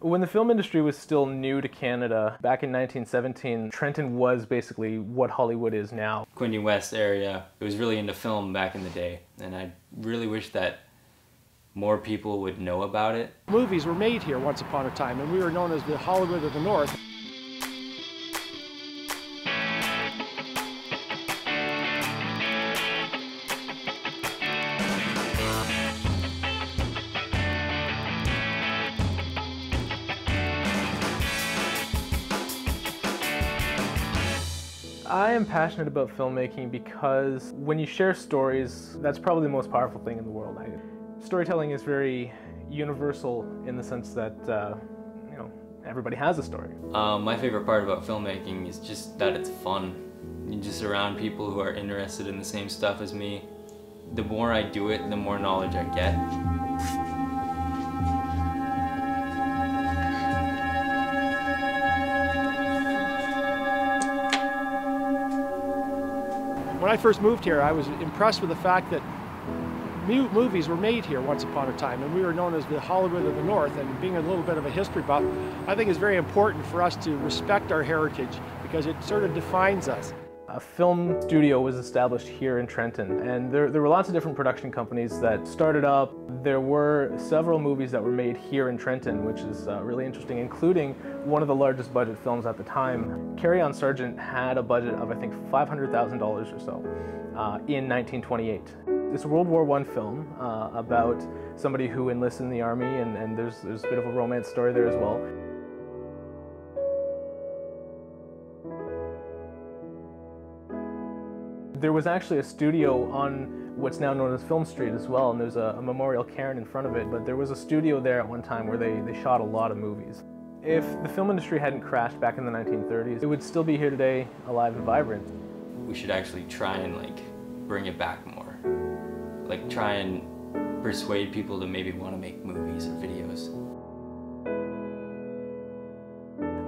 When the film industry was still new to Canada, back in 1917, Trenton was basically what Hollywood is now. Quinte West area, it was really into film back in the day, and I really wish that more people would know about it. Movies were made here once upon a time, and we were known as the Hollywood of the North. I am passionate about filmmaking because when you share stories, that's probably the most powerful thing in the world. Storytelling is very universal in the sense that, everybody has a story. My favorite part about filmmaking is just that it's fun. You're just around people who are interested in the same stuff as me. The more I do it, the more knowledge I get. When I first moved here, I was impressed with the fact that movies were made here once upon a time, and we were known as the Hollywood of the North. And being a little bit of a history buff, I think it's very important for us to respect our heritage because it sort of defines us. A film studio was established here in Trenton, and there were lots of different production companies that started up. There were several movies that were made here in Trenton, which is really interesting, including one of the largest budget films at the time. Carry On Sergeant had a budget of, I think, $500,000 or so in 1928. It's a World War I film about somebody who enlists in the army, and there's a bit of a romance story there as well. There was actually a studio on what's now known as Film Street as well, and there's a memorial cairn in front of it, but there was a studio there at one time where they shot a lot of movies. If the film industry hadn't crashed back in the 1930s, it would still be here today, alive and vibrant. We should actually try and bring it back more. Try and persuade people to maybe want to make movies or videos.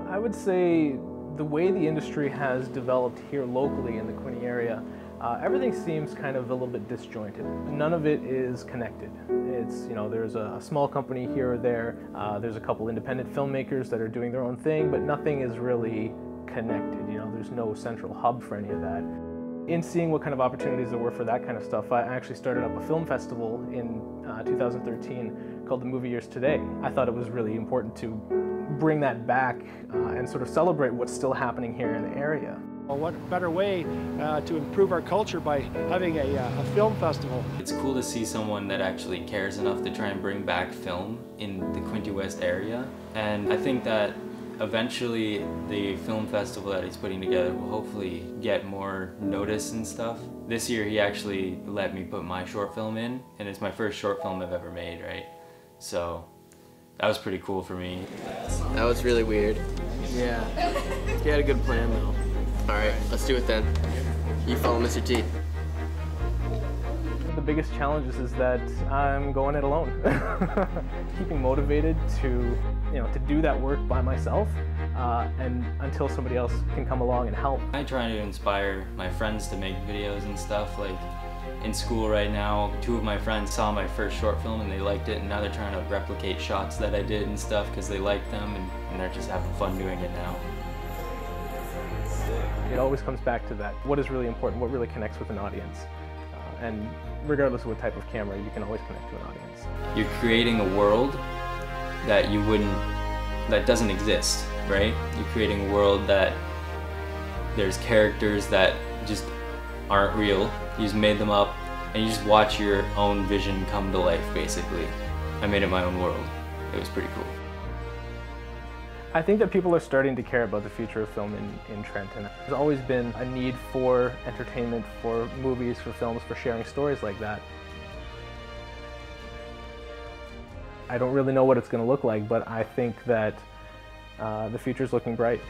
I would say the way the industry has developed here locally in the Quinte area, everything seems kind of a little bit disjointed. None of it is connected. It's, there's a small company here or there, there's a couple independent filmmakers that are doing their own thing, but nothing is really connected. There's no central hub for any of that. In seeing what kind of opportunities there were for that kind of stuff, I actually started up a film festival in 2013 called the Movie Years Today. I thought it was really important to bring that back and sort of celebrate what's still happening here in the area. Well, what better way to improve our culture by having a film festival? It's cool to see someone that actually cares enough to try and bring back film in the Quinte West area. And I think that eventually the film festival that he's putting together will hopefully get more notice and stuff. This year he actually let me put my short film in, and it's my first short film I've ever made, right? So that was pretty cool for me. That was really weird. Yeah. He had a good plan though. Alright, let's do it then. You follow Mr. T. The biggest challenge is that I'm going it alone. Keeping motivated to do that work by myself and until somebody else can come along and help. I try to inspire my friends to make videos and stuff. In school right now, 2 of my friends saw my first short film and they liked it, and now they're trying to replicate shots that I did and stuff because they liked them, and they're just having fun doing it now. It always comes back to that. What is really important, what really connects with an audience. And regardless of what type of camera, you can always connect to an audience. You're creating a world that that doesn't exist, right? You're creating a world that there's characters that just aren't real. You just made them up, and you just watch your own vision come to life, basically. I made it my own world. It was pretty cool. I think that people are starting to care about the future of film in Trenton. There's always been a need for entertainment, for movies, for films, for sharing stories like that. I don't really know what it's going to look like, but I think that the future's looking bright.